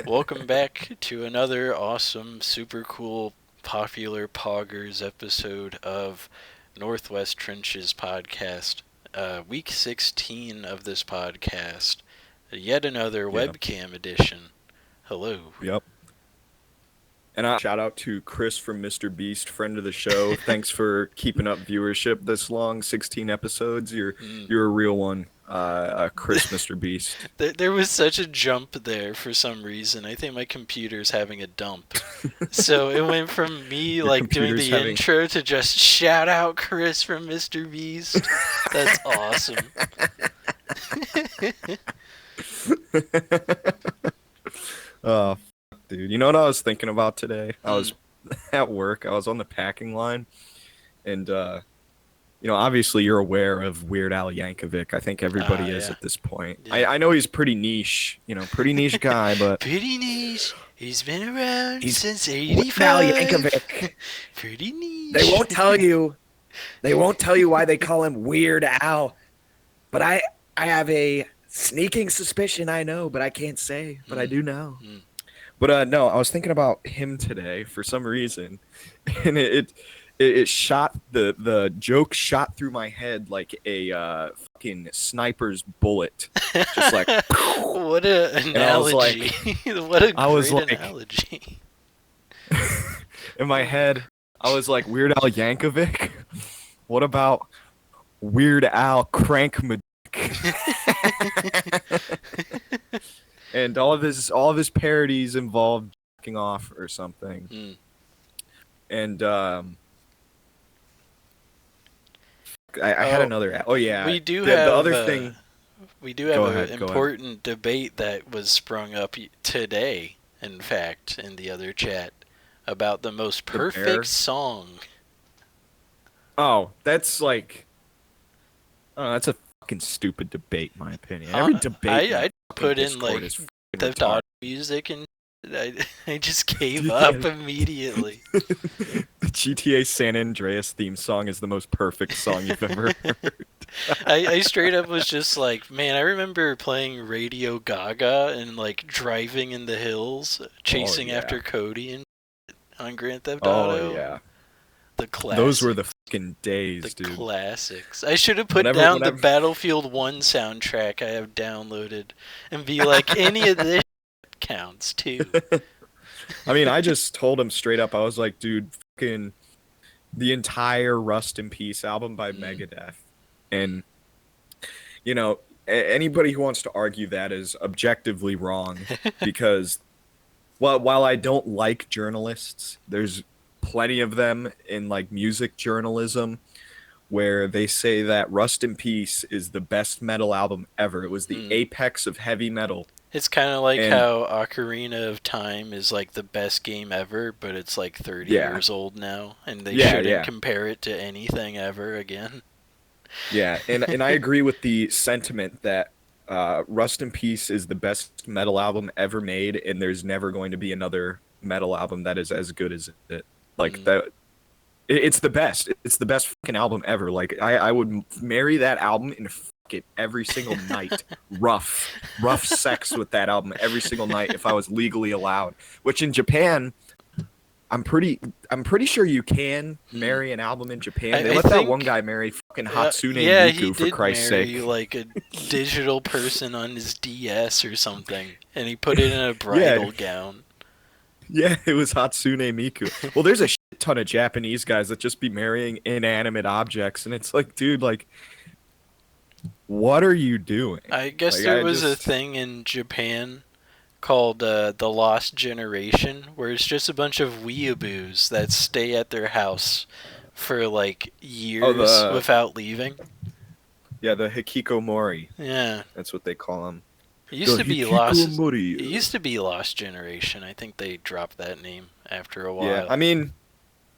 Welcome back to another awesome, super cool, popular Poggers episode of Northwest Trenches podcast. Week 16 of this podcast. Yet another Yeah. webcam edition. Hello. Yep. And shout out to Chris from Mr. Beast, friend of the show. Thanks for keeping up viewership this long, 16 episodes. You're a real one, Chris, Mr. Beast. There was such a jump there for some reason. I think my computer's having a dump. So it went from me like doing the intro to just shout out Chris from Mr. Beast. That's awesome. Oh, dude. You know what I was thinking about today? I was at work. I was on the packing line. And, obviously you're aware of Weird Al Yankovic. I think everybody is at this point. Yeah. I know he's pretty niche, pretty niche guy, but... Pretty niche. He's been around since 85. Weird Al Yankovic. Pretty niche. They won't tell you why they call him Weird Al. But I have a sneaking suspicion I know, but I can't say. But I do know. But no, I was thinking about him today for some reason, and it shot the joke shot through my head like a fucking sniper's bullet, just like. What an analogy! What a great analogy! In my head, I was like, Weird Al Yankovic. What about Weird Al Crankmadick? And all of his parodies involved jacking off or something. And I had another. Oh yeah, we do have the other thing. We do have an important debate that was sprung up today. In fact, in the other chat, about the most perfect song. Oh, that's like. Oh, that's a fucking stupid debate, in my opinion. Every debate. I put in like the dot music and I just gave up immediately. The GTA San Andreas theme song is the most perfect song you've ever heard. I straight up was just like, man, I remember playing Radio Gaga and like driving in the hills, chasing after Cody and on Grand Theft Auto. Oh yeah. The classics. Those were the fucking days, dude. The classics. I should have put down the Battlefield 1 soundtrack I have downloaded and be like, any of this counts, too. I mean, I just told him straight up, I was like, dude, fucking the entire Rust in Peace album by Megadeth. And, anybody who wants to argue that is objectively wrong because, while I don't like journalists, there's plenty of them in like music journalism where they say that Rust in Peace is the best metal album ever. It was the apex of heavy metal. It's kind of like how Ocarina of Time is like the best game ever, but it's like 30 years old now, and they shouldn't compare it to anything ever again. Yeah, and I agree with the sentiment that Rust in Peace is the best metal album ever made, and there's never going to be another metal album that is as good as it. Like that, it's the best. It's the best fucking album ever. Like I would marry that album and fuck it every single night. rough sex with that album every single night if I was legally allowed. Which in Japan, I'm pretty sure you can marry an album in Japan. They let that one guy marry fucking Hatsune Miku for Christ's sake. He did marry like a digital person on his DS or something, and he put it in a bridal gown. Yeah, it was Hatsune Miku. Well, there's a shit ton of Japanese guys that just be marrying inanimate objects, and it's like, dude, like, what are you doing? I guess there was a thing in Japan called The Lost Generation, where it's just a bunch of weeaboos that stay at their house for, like, years without leaving. Yeah, the Hikikomori. Yeah. That's what they call them. It used to be Lost. It used to be Lost Generation. I think they dropped that name after a while. Yeah, I mean,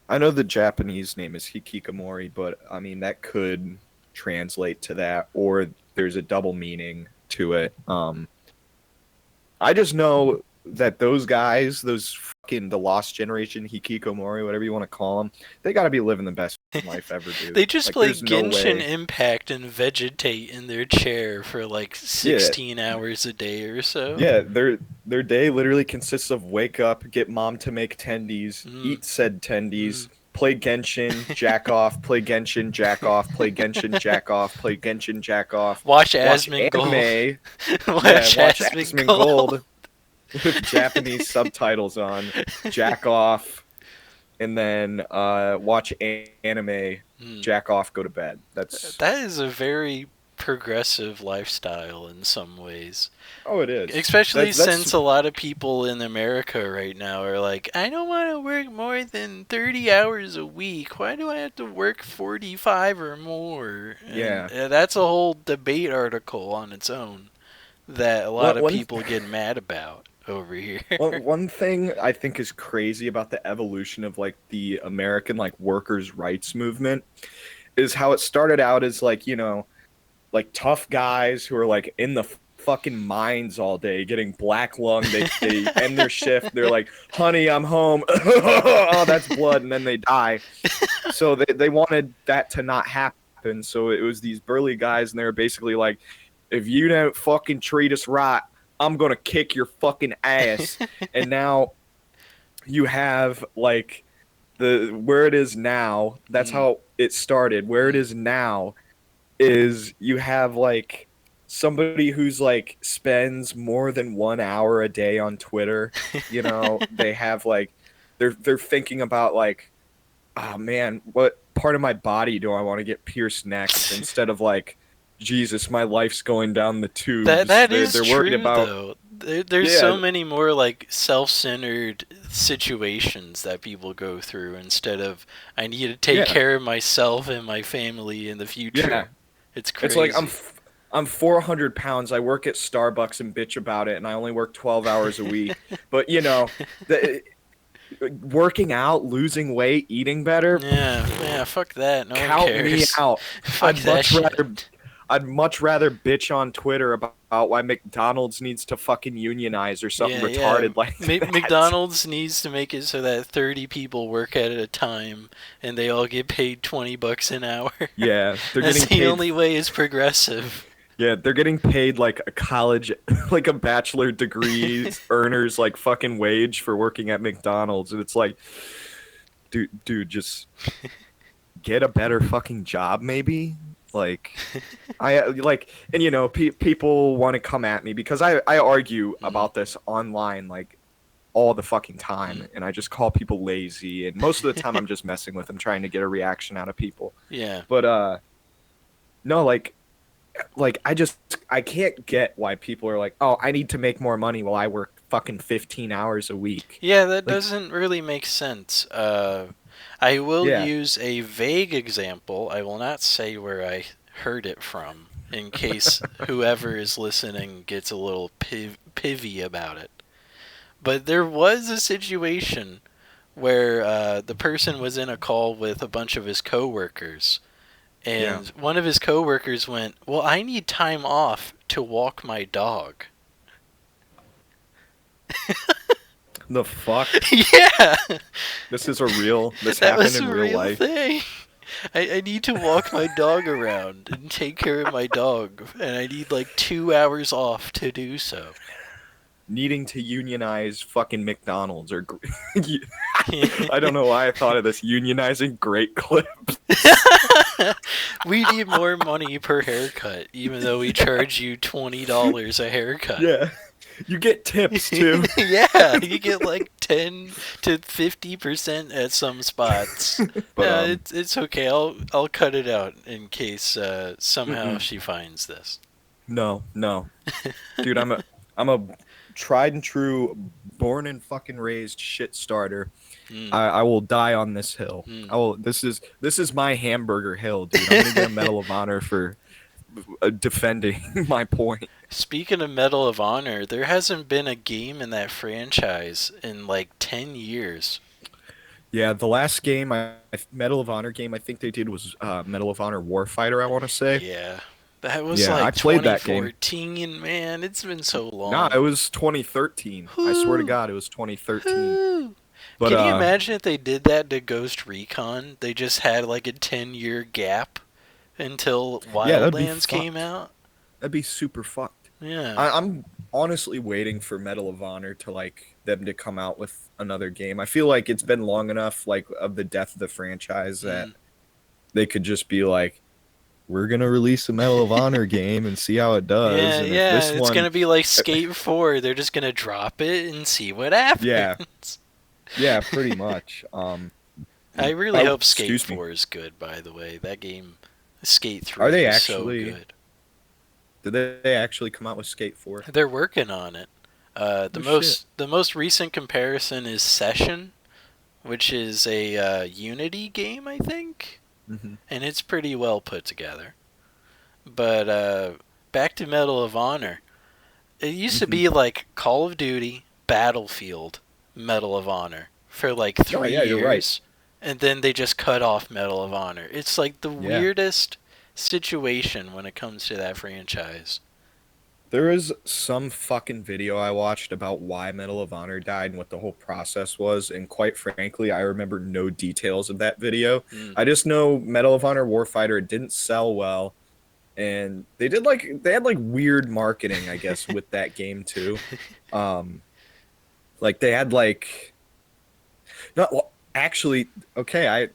I know the Japanese name is Hikikomori, but I mean that could translate to that, or there's a double meaning to it. I just know that those guys, those fucking the lost generation, Hikikomori, whatever you want to call them, they got to be living the best life ever, dude. They just Like, play there's no Genshin way. Impact and vegetate in their chair for like Yeah, 16 hours a day or so. yeah. Their day literally consists of wake up, get mom to make tendies, Mm, eat said tendies, mm. play Genshin, jack off, play Genshin, jack off, play Genshin, jack off, play Genshin, jack off, Watch watch Asmongold. anime. Yeah, Watch watch Asmongold Asmongold. with Japanese subtitles on, jack off, and then watch anime, Hmm. jack off, go to bed. That's That is a very progressive lifestyle in some ways. oh, it is. Especially That's since a lot of people in America right now are like, I don't want to work more than 30 hours a week. Why do I have to work 45 or more? And yeah. that's a whole debate article on its own that a lot One of one people get mad about over here. one thing I think is crazy about the evolution of like the American like workers' rights movement is how it started out as like, like tough guys who are like in the fucking mines all day getting black lung. They end their shift. They're like, honey, I'm home. Oh, that's blood. And then they die. So they wanted that to not happen. So it was these burly guys, and they were basically like, if you don't fucking treat us right, I'm going to kick your fucking ass. And now you have like the where it is now. That's Mm, how it started. Where it mm. is now is you have like somebody who's like spends more than 1 hour a day on Twitter. They have like they're thinking about like, oh man, what part of my body do I want to get pierced next? Instead of like, Jesus, my life's going down the That tubes. that is They're worried true about though. There's yeah, so many more like self-centered situations that people go through instead of I need to take yeah, care of myself and my family in the yeah. future. It's It's like crazy. I'm 400 pounds. I work at Starbucks and bitch about it, and I only work 12 hours a week. But the working out, losing weight, eating better, Yeah, yeah, fuck that. No one count me cares. out. Fuck I'd that much rather shit. I'd much rather bitch on Twitter about why McDonald's needs to fucking unionize or something Yeah, yeah. retarded like that. McDonald's needs to make it so that 30 people work at a time and they all get paid $20 an hour. Yeah, they're That's getting the paid. only way it's progressive. Yeah, they're getting paid like a college, like a bachelor degree earners like fucking wage for working at McDonald's, and it's like, dude, just get a better fucking job, maybe. Like, I like, and people want to come at me because I argue Mm, about this online like all the fucking time, mm. and I just call people lazy, and most of the time I'm just messing with them, trying to get a reaction out of people. Yeah. But no, like I can't get why people are like, oh, I need to make more money while I work fucking 15 hours a week. Yeah, that Like, doesn't really make sense. I will yeah, use a vague example. I will not say where I heard it from, in case whoever is listening gets a little pivy about it. But there was a situation where the person was in a call with a bunch of his coworkers, yeah. and one of his coworkers went, "Well, I need time off to walk my dog." The fuck? Yeah, This that happened was in a real real life. thing. I need to walk my dog around and take care of my dog, and I need like 2 hours off to do so. Needing to unionize fucking McDonald's or I don't know why I thought of this unionizing great clips. We need more money per haircut, even though we charge you $20 a haircut. Yeah. You get tips too. Yeah, you get like 10 to 50% at some spots. But It's okay. I'll cut it out in case somehow mm-mm. she finds this. No. Dude, I'm a tried and true born and fucking raised shit starter. Mm, I will die on this hill. mm. I will this is my hamburger hill, dude. I'm gonna get a Medal of Honor for defending my point. Speaking of Medal of Honor, there hasn't been a game in that franchise in like 10 years. Yeah, the last game, Medal of Honor game I think they did was Medal of Honor Warfighter, I want to say. Yeah. That was Yeah, I like played that game. 2014, man. It's been so Nah, long. it was 2013. I swear to God, it was 2013. Whew. But Can you imagine if they did that to Ghost Recon? They just had like a 10-year gap until yeah, that'd be Wildlands came fucked. out. That'd be super fucked. Yeah. I'm honestly waiting for Medal of Honor to like them to come out with another game. I feel like it's been long enough, like of the death of the franchise, that Mm. they could just be like, we're gonna release a Medal of Honor game and see how it does. Yeah, And if yeah. this It's one, gonna be like Skate 4. They're just gonna drop it and see what yeah, happens. yeah, pretty much. I really Oh, hope Skate excuse me. 4 is good, by the way. That game, Skate Are 3, they was so actually? good. Did they actually come out with Skate 4? They're working on it. Oh shit. The most recent comparison is Session, which is a Unity game, I think, Hmm. and it's pretty well put together. But back to Medal of Honor. It used to Hmm. be like Call of Duty, Battlefield, Medal of Honor for like Oh 3 yeah, you're right. years, and then they just cut off Medal of Honor. It's like the Yeah. weirdest situation when it comes to that franchise. There is some fucking video I watched about why Medal of Honor died and what the whole process was, and quite frankly, I remember no details of that video. Mm. I just know Medal of Honor Warfighter, it didn't sell well, and they had like weird marketing, I guess, with that game too. Like they had like no, well, actually, okay,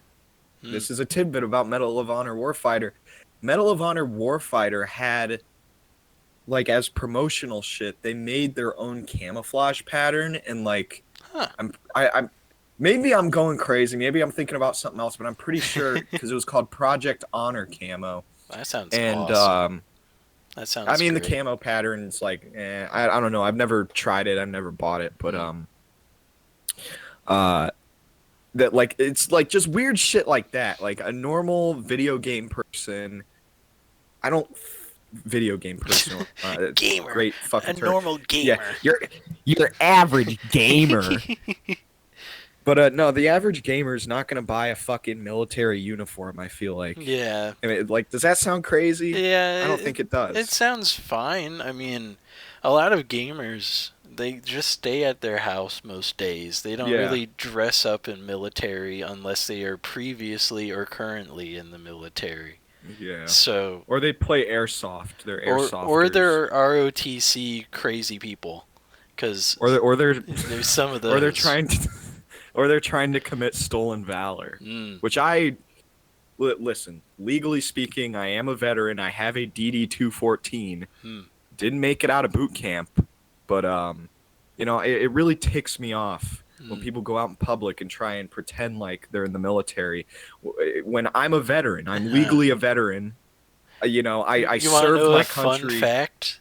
Mm. this is a tidbit about Medal of Honor Warfighter. Medal of Honor Warfighter had like as promotional shit, they made their own camouflage pattern and like Huh. I'm maybe I'm going crazy. Maybe I'm thinking about something else, but I'm pretty sure because it was called Project Honor Camo. That sounds And awesome. That I sounds mean the great. camo pattern is like I don't know. I've never tried it. I've never bought it, but uh that like it's like just weird shit like that. Like a normal video game person, I don't video game person. Gamer. Great A fucking term. normal Yeah, gamer. you're average gamer. But no, the average gamer is not gonna buy a fucking military uniform. I feel like. Yeah. I mean, like, does that sound crazy? Yeah. I don't think it does. It sounds fine. I mean, a lot of gamers, they just stay at their house most days. They don't Yeah. really dress up in military unless they are previously or currently in the military. Yeah. So, Or they play airsoft. They're or airsofters. they're ROTC crazy people, because or they're there's some of those. or they're trying to or they're trying to commit stolen valor. Mm. Which listen, legally speaking, I am a veteran. I have a DD 214. Didn't make it out of boot camp, but you know, it really ticks me off when people go out in public and try and pretend like they're in the military. When I'm a veteran, I'm legally a veteran. You know, I You want to served know my a fun country. fact?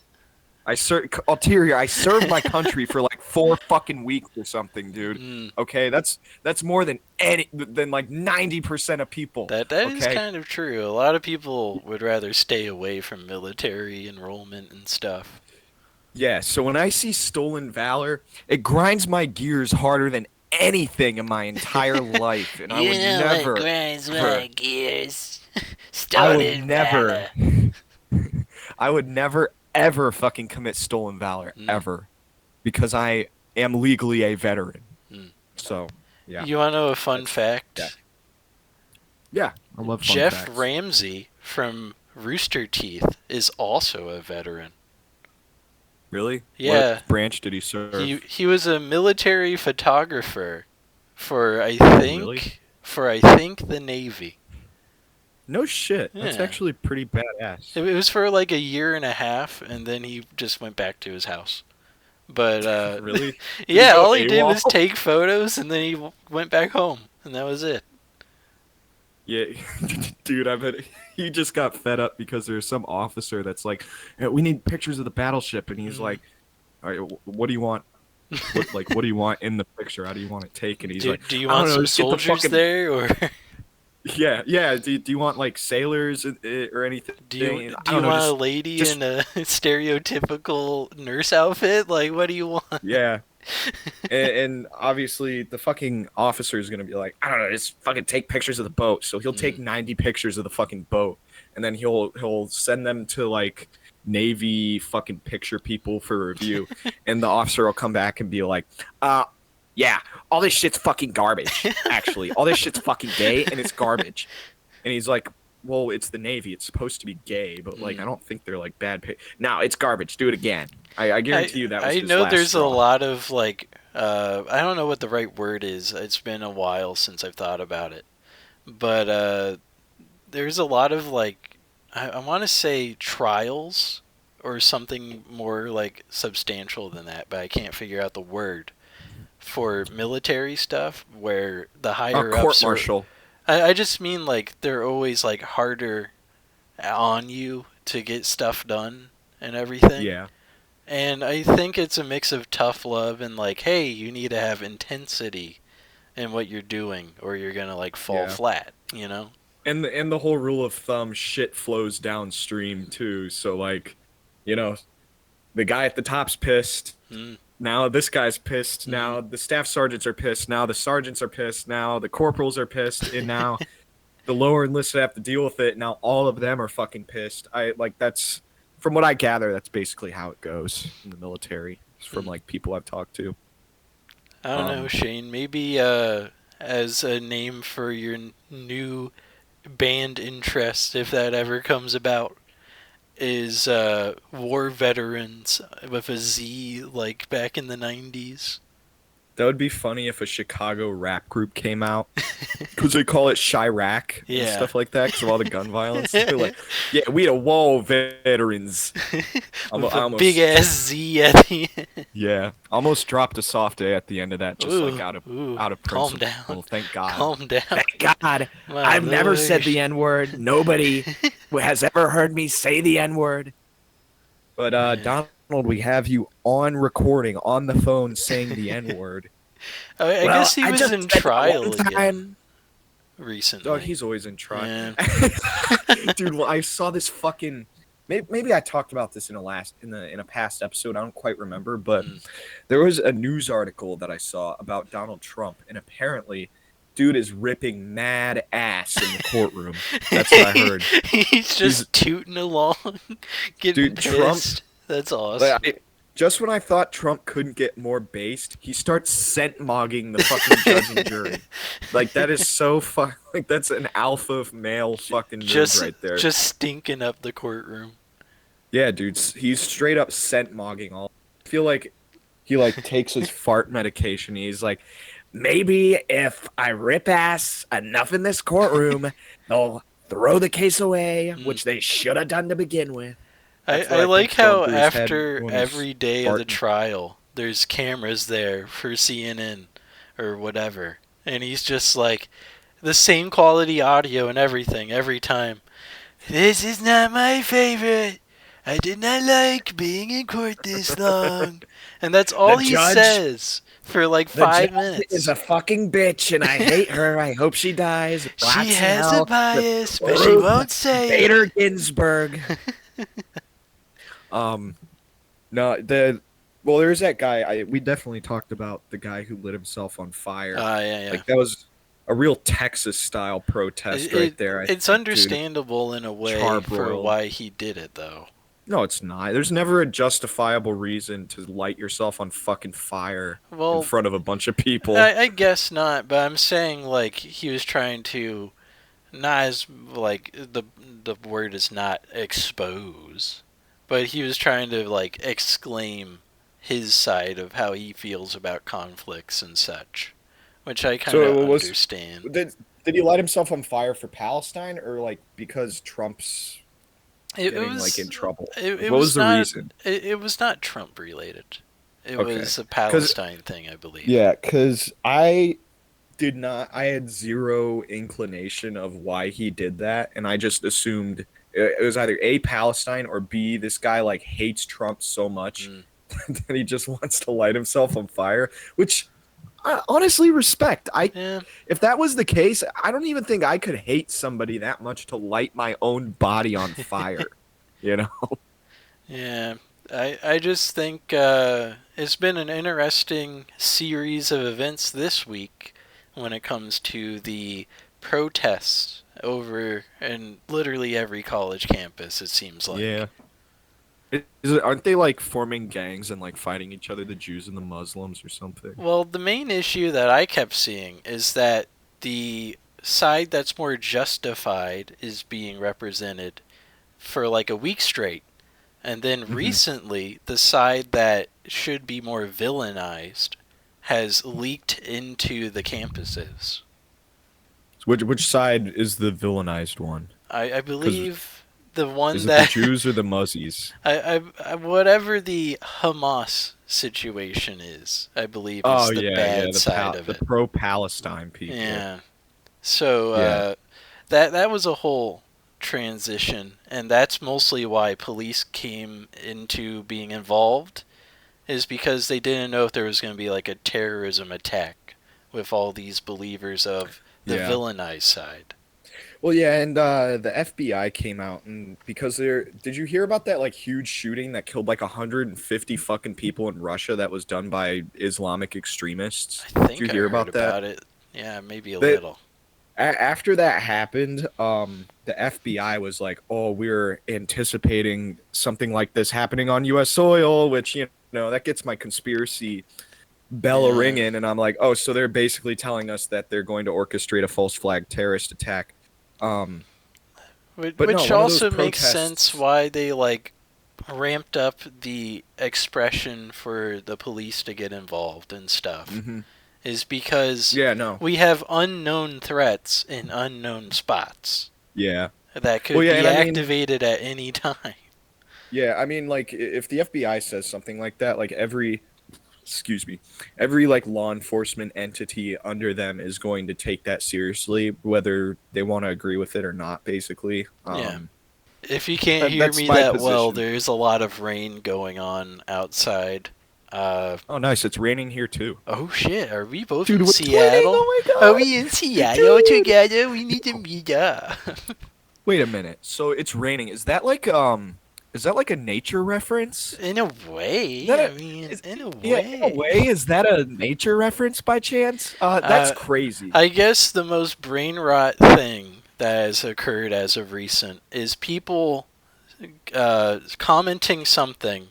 Ulterior. I served my country for like 4 fucking weeks or something, dude. Mm. Okay, that's more than like 90% of people. That is okay? kind of true. A lot of people would rather stay away from military enrollment and stuff. Yeah, so when I see stolen valor, it grinds my gears harder than anything in my entire life, and I would never. grinds my gears? I would never. I would never ever fucking commit stolen valor ever, because I am legally a veteran. So yeah. You want to know a fun fact? Yeah, I love fun Jeff facts. Ramsey from Rooster Teeth is also a veteran. Really? Yeah. What branch did he serve? He was a military photographer for I think the Navy. No shit. That's Yeah. actually pretty badass. It was for like a year and a half, and then he just went back to his house. But Really? Did yeah, he go all he did was AWOL? take photos, and then he went back home, and that was it. Yeah, dude, I bet he just got fed up because there's some officer that's like, "Yeah, we need pictures of the battleship," and he's like, "All right, what do you want? What do you want in the picture? How do you want it taken?" He's like, Do you "I don't want know, some just get the soldiers fucking-" there, or Yeah. Do you want like sailors or anything? do you I do don't you know, want a just- lady just- in a stereotypical nurse outfit? Like, what do you want? Yeah. and obviously the fucking officer is gonna be like, I don't know, just fucking take pictures of the boat. So he'll take 90 pictures of the fucking boat, and then he'll send them to like Navy fucking picture people for review, and the officer will come back and be like, yeah, all this shit's fucking garbage. Actually, all this shit's fucking gay and it's garbage. And he's like, well, it's the Navy. It's supposed to be gay, but like I don't think they're like bad. No, it's garbage. Do it again. I guarantee you that was I his know last there's straw. a lot of like I don't know what the right word is. It's been a while since I've thought about it, but there's a lot of like I want to say trials or something more like substantial than that, but I can't figure out the word for military stuff where the higher Court ups are. martial. I just mean like they're always like harder on you to get stuff done and everything. Yeah. And I think it's a mix of tough love and like, hey, you need to have intensity in what you're doing or you're gonna like fall flat, you know? And the whole rule of thumb, shit flows downstream too. So like, you know, the guy at the top's pissed. Now this guy's pissed. Now the staff sergeants are pissed. Now the sergeants are pissed. Now the corporals are pissed. And now the lower enlisted have to deal with it. Now all of them are fucking pissed. That's from what I gather. That's basically how it goes in the military. From like people I've talked to. I don't know, Shane. Maybe as a name for your new band interest, if that ever comes about, is War Veterans with a Z, like back in the 90s. That would be funny if a Chicago rap group came out, because they call it Chirac and stuff like that because of all the gun violence. They're like, yeah, we the war veterans. With a big ass Z at the end. Yeah, almost dropped a soft A at the end of that, just like out of principle. Calm down. Thank God. Calm down. Thank God. I've never said the N-word. Nobody has ever heard me say the N-word. But Donald, we have you on recording on the phone saying the N-word. I guess he was in trial again recently. Dog, he's always in trial. Yeah. Dude, well, I saw this fucking. Maybe I talked about this in a past episode. I don't quite remember, but there was a news article that I saw about Donald Trump, and apparently, dude is ripping mad ass in the courtroom. That's what I heard. He's just tooting along, getting pissed. Trump, that's awesome. Just when I thought Trump couldn't get more based, he starts scent-mogging the fucking judge and jury. Like, that is so like, that's an alpha male fucking move right there. Just stinking up the courtroom. Yeah, dude, he's straight up scent-mogging all. I feel like he, like, takes his fart medication. He's like, maybe if I rip ass enough in this courtroom, they'll throw the case away, which they should have done to begin with. I like how after every day of the trial, there's cameras there for CNN or whatever. And he's just like, the same quality audio and everything every time. This is not my favorite. I did not like being in court this long. And that's all he says for like 5 minutes. Is a fucking bitch and I hate her. I hope she dies. She has a bias, but she won't say it. Bader Ginsburg. No, there's that guy. We definitely talked about the guy who lit himself on fire. Yeah. Like, that was a real Texas-style protest right there. It's understandable in a way for why he did it, though. No, it's not. There's never a justifiable reason to light yourself on fucking fire in front of a bunch of people. I guess not, but I'm saying, like, he was trying to, not as, like, the word is not expose, but he was trying to, like, exclaim his side of how he feels about conflicts and such, which I kind of understand. Did he light himself on fire for Palestine, or, like, because Trump's like, in trouble? What was the reason? It was not Trump related. It was a Palestine thing, I believe. Yeah, because I had zero inclination of why he did that, and I just assumed it was either A, Palestine, or B, this guy, like, hates Trump so much that he just wants to light himself on fire, which I honestly respect. If that was the case, I don't even think I could hate somebody that much to light my own body on fire, you know? Yeah, I just think it's been an interesting series of events this week when it comes to the protests over in literally every college campus, it seems like. Yeah. Aren't they like forming gangs and like fighting each other, the Jews and the Muslims or something? Well, the main issue that I kept seeing is that the side that's more justified is being represented for like a week straight. And then Mhm. recently, the side that should be more villainized has leaked into the campuses. Which side is the villainized one? I Because believe the one is it the that Jews or the Muzzies? whatever the Hamas situation is, I believe is Oh the yeah, yeah, bad side of the it. pro-Palestine people. Yeah. So Yeah, that was a whole transition, and that's mostly why police came into being involved, is because they didn't know if there was going to be like a terrorism attack with all these believers of the yeah. villainized side. Well, yeah, and the FBI came out and because there, did you hear about that like huge shooting that killed like 150 fucking people in Russia that was done by Islamic extremists? I Did you think I hear heard about that? about it. Yeah, maybe a That little. after that happened, the FBI was like, "Oh, we're anticipating something like this happening on U.S. soil," which that gets my conspiracy bell a Yeah. ringing, and I'm like, "Oh, so they're basically telling us that they're going to orchestrate a false flag terrorist attack." Um, but no, Which one of those also makes sense protests. why they like ramped up the expression for the police to get involved and stuff. Hmm. Is because Yeah, no, we have unknown threats in unknown spots yeah, that well, could yeah, be and I mean, activated at any time. yeah, I mean, like if the FBI says something like that, like excuse me, every like law enforcement entity under them is going to take that seriously, whether they want to agree with it or not. Basically, Yeah. If you can't hear that's me my that well, position. there's a lot of rain going on outside. Uh, Oh, nice! It's raining here too, oh shit, are we both dude. in It's raining! Seattle? Oh my Are god, we in Seattle dude! together? We need to meet up. Wait a minute. So it's raining. Is that like a nature reference? In a Is that way, I a mean, is in a Yeah, in a way. way, is that a nature reference by chance? That's Uh, crazy. I guess the most brain rot thing that has occurred as of recent is people commenting something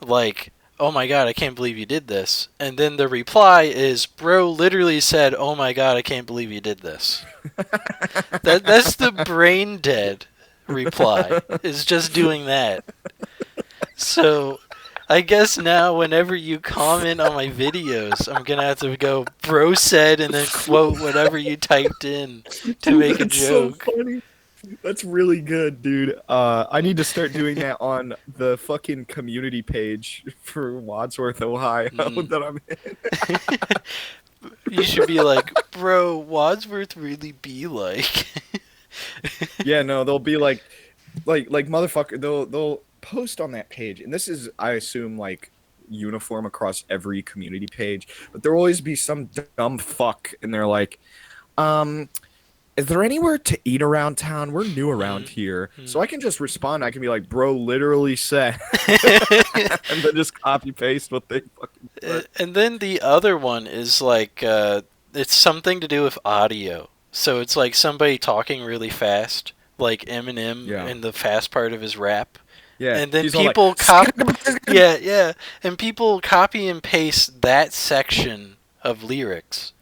like, "Oh my god, I can't believe you did this," and then the reply is, "Bro literally said, 'Oh my god, I can't believe you did this.'" That's the brain dead reply. Is just doing that. So, I guess now whenever you comment on my videos, I'm gonna have to go, "Bro said," and then quote whatever you typed in to Dude, make a that's so joke. funny. That's really good, dude. I need to start doing that on the fucking community page for Wadsworth, Ohio Mm. that I'm in. You should be like, "Bro, Wadsworth really be like." Yeah, no, they'll be like motherfucker. They'll post on that page, and this is, I assume, like uniform across every community page. But there'll always be some dumb fuck, and they're like, um. Is there anywhere to eat around town? We're new around here. So I can just respond. I can be like, bro, literally said. And then just copy paste what they fucking put. And then the other one is like, it's something to do with audio. So it's like somebody talking really fast, like Eminem Yeah. in the fast part of his rap. Yeah. And then He's all like, people yeah, yeah, and people copy and paste that section of lyrics,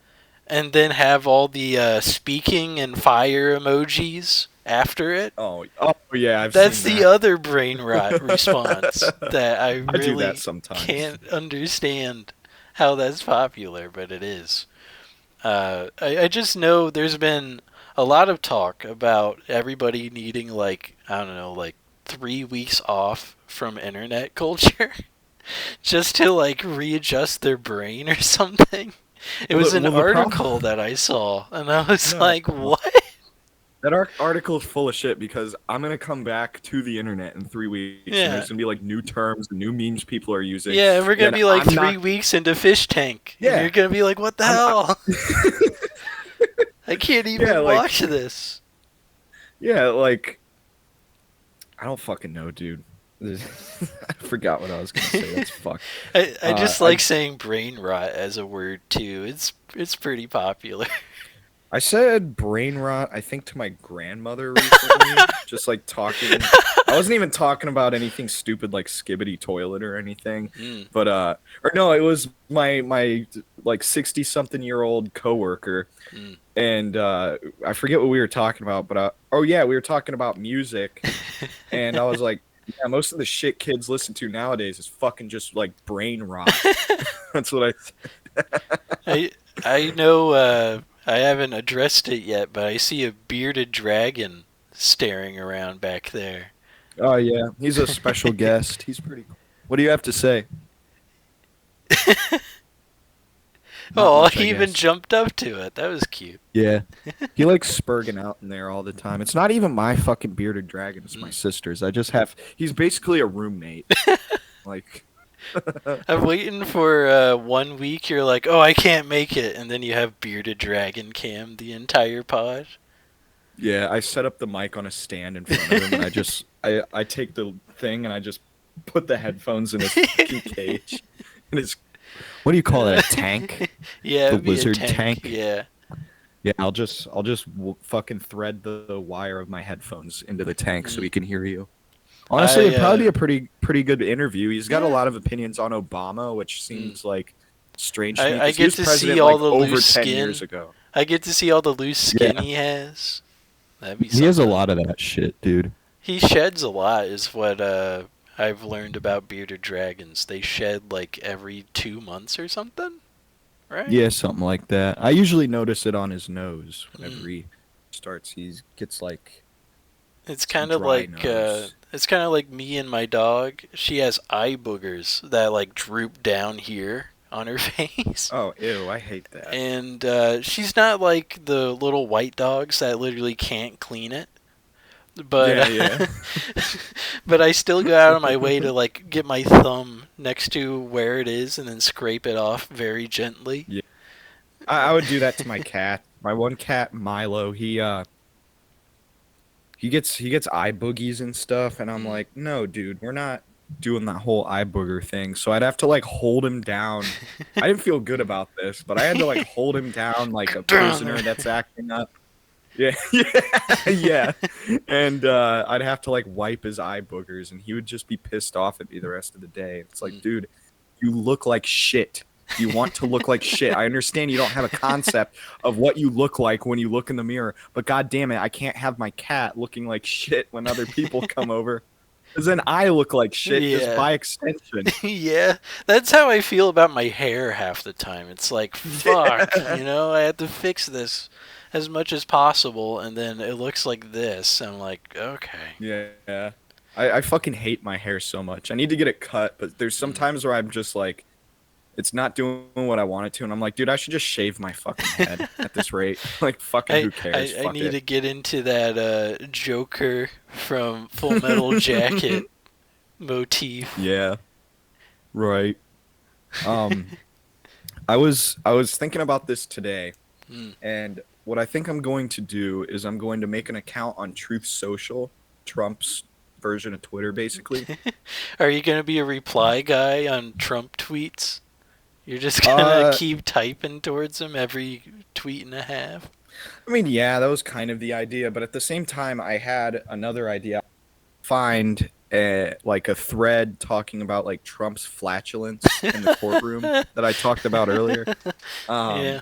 and then have all the speaking and fire emojis after it. oh yeah, I've That's seen the that. other brain rot response that I I do that really sometimes. can't understand how that's popular, but it is. I just know there's been a lot of talk about everybody needing, like, I don't know, like 3 weeks off from internet culture just to like readjust their brain or something. It Well, was an the article problem. that I saw, and I was No, like, no. what? That article is full of shit because I'm gonna come back to the internet in 3 weeks, and Yeah. there's gonna be like new terms, new memes people are using, Yeah, and we're gonna and be like I'm three not. weeks into Fish Tank, and Yeah, you're gonna be like, "What the I'm. hell? I can't Yeah, even like watch this." yeah, like I don't fucking know, dude. I forgot what I was gonna say. That's fucked. I just I like saying brain rot as a word too. It's pretty popular. I said brain rot, I think, to my grandmother recently. Just like talking. I wasn't even talking about anything stupid like skibbity toilet or anything. Mm. But or no, it was my like 60-something-year-old coworker, Mm. and I forget what we were talking about, but oh yeah, we were talking about music, and I was like, yeah, most of the shit kids listen to nowadays is fucking just like brain rot. That's what I. I I know I haven't addressed it yet, but I see a bearded dragon staring around back there. Oh yeah, he's a special guest. He's pretty cool. What do you have to say? Not Oh, much, I he even guess. jumped up to it. That was cute. Yeah. He likes spurging out in there all the time. It's not even my fucking bearded dragon, it's my Mm. sister's. I just have he's basically a roommate. Like I'm waiting for 1 week. You're like, oh, I can't make it, and then you have bearded dragon cam the entire pod. yeah, I set up the mic on a stand in front of him and I take the thing and I just put the headphones in his fucking cage. And it's what do you call it? A tank? Yeah, The it'd be a lizard tank? Yeah. Yeah, I'll just fucking thread the wire of my headphones into the tank so he can hear you. Honestly, it'd probably be a pretty good interview. He's got a Yeah. lot of opinions on Obama, which seems like strange to me. I 'cause he get was to president see all like the over loose 10 skin. years ago. I get to see all the loose skin Yeah. he has. That'd be He has a something. lot of that shit, dude. He sheds a lot, is what I've learned about bearded dragons. They shed like every 2 months or something, right? Yeah, something like that. I usually notice it on his nose whenever Mm. he starts. He gets like It's some kind of dry like nose. it's kind of like me and my dog. She has eye boogers that like droop down here on her face. Oh, ew! I hate that. And she's not like the little white dogs that literally can't clean it. But Yeah. but I still go out of my way to like get my thumb next to where it is and then scrape it off very gently. Yeah. I would do that to my cat. My one cat, Milo, he gets eye boogies and stuff, and I'm like, no, dude, we're not doing that whole eye booger thing. So I'd have to like hold him down. I didn't feel good about this, but I had to like hold him down like a prisoner that's acting up. Yeah, yeah. And I'd have to like wipe his eye boogers, and he would just be pissed off at me the rest of the day. It's like, dude, you look like shit. You want to look like shit. I understand you don't have a concept of what you look like when you look in the mirror, but god damn it, I can't have my cat looking like shit when other people come over. Because then I look like shit just Yeah. by extension. Yeah, that's how I feel about my hair half the time. It's like, fuck, you know, I have to fix this as much as possible, and then it looks like this. I'm like, okay. Yeah. I fucking hate my hair so much. I need to get it cut, but there's some times where I'm just like, it's not doing what I want it to, and I'm like, dude, I should just shave my fucking head at this rate. Like, fucking who cares? I Fuck need it. to get into that Joker from Full Metal Jacket motif. Yeah. Right. I was thinking about this today, Mm. and what I think I'm going to do is I'm going to make an account on Truth Social, Trump's version of Twitter, basically. Are you going to be a reply guy on Trump tweets? You're just going to keep typing towards him every tweet and a half? I mean, yeah, that was kind of the idea, but at the same time, I had another idea. Find like a thread talking about like Trump's flatulence in the courtroom that I talked about earlier. Yeah.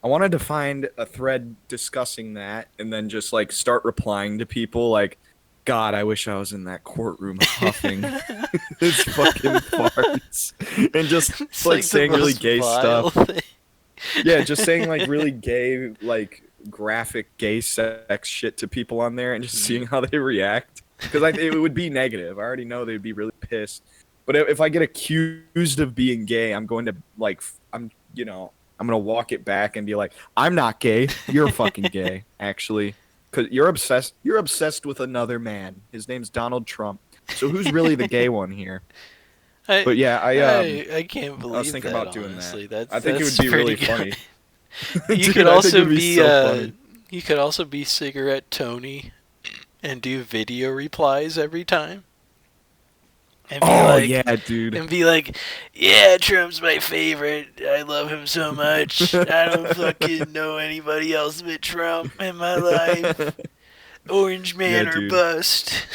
I wanted to find a thread discussing that and then just like start replying to people like, God, I wish I was in that courtroom huffing his fucking farts and just It's like the saying really most gay vile stuff. thing. Yeah, just saying like really gay, like graphic gay sex shit to people on there and just seeing how they react. Because it would be negative. I already know they'd be really pissed. But if I get accused of being gay, I'm going to like, I'm gonna walk it back and be like, I'm not gay. You're fucking gay, actually. Because you're obsessed with another man. His name's Donald Trump. So who's really the gay one here? But yeah, I can't believe I was thinking that, about doing honestly. that. I think it that's would be really pretty funny. good. You Dude, could I think also it'd be so funny. you could also be Cigarette Tony and do video replies every time. and be Oh like, yeah, dude. and be like, yeah, Trump's my favorite. I love him so much. I don't fucking know anybody else but Trump in my life. Orange Yeah, man or dude. bust.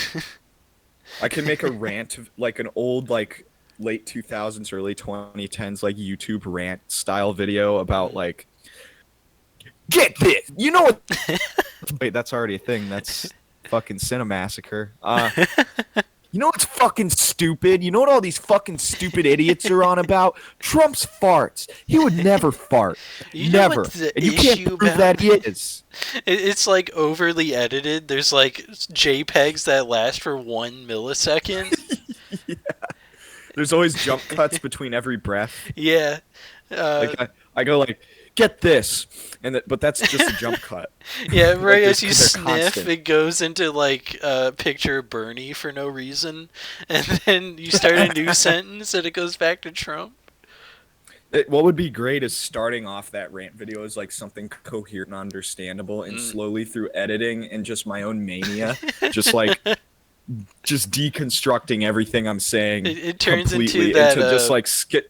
I can make a rant of like an old like late 2000s, early 2010s like YouTube rant style video about like get this. You know what? Wait, that's already a thing. That's fucking Cinemassacre. You know what's fucking stupid? You know what all these fucking stupid idiots are on about? Trump's farts. He would never fart. You know Never. what's the And you can't issue prove about that he is. It's like overly edited. There's like JPEGs that last for 1 millisecond. There's always jump cuts between every breath. Yeah. Like I go like, get this, but that's just a jump cut. Yeah, Like, right as you they're sniff, constant. it goes into like a picture of Bernie for no reason, and then you start a new sentence and it goes back to Trump. What would be great is starting off that rant video as like something coherent and understandable, and slowly through editing and just my own mania, just deconstructing everything I'm saying It turns completely into that. just like skit.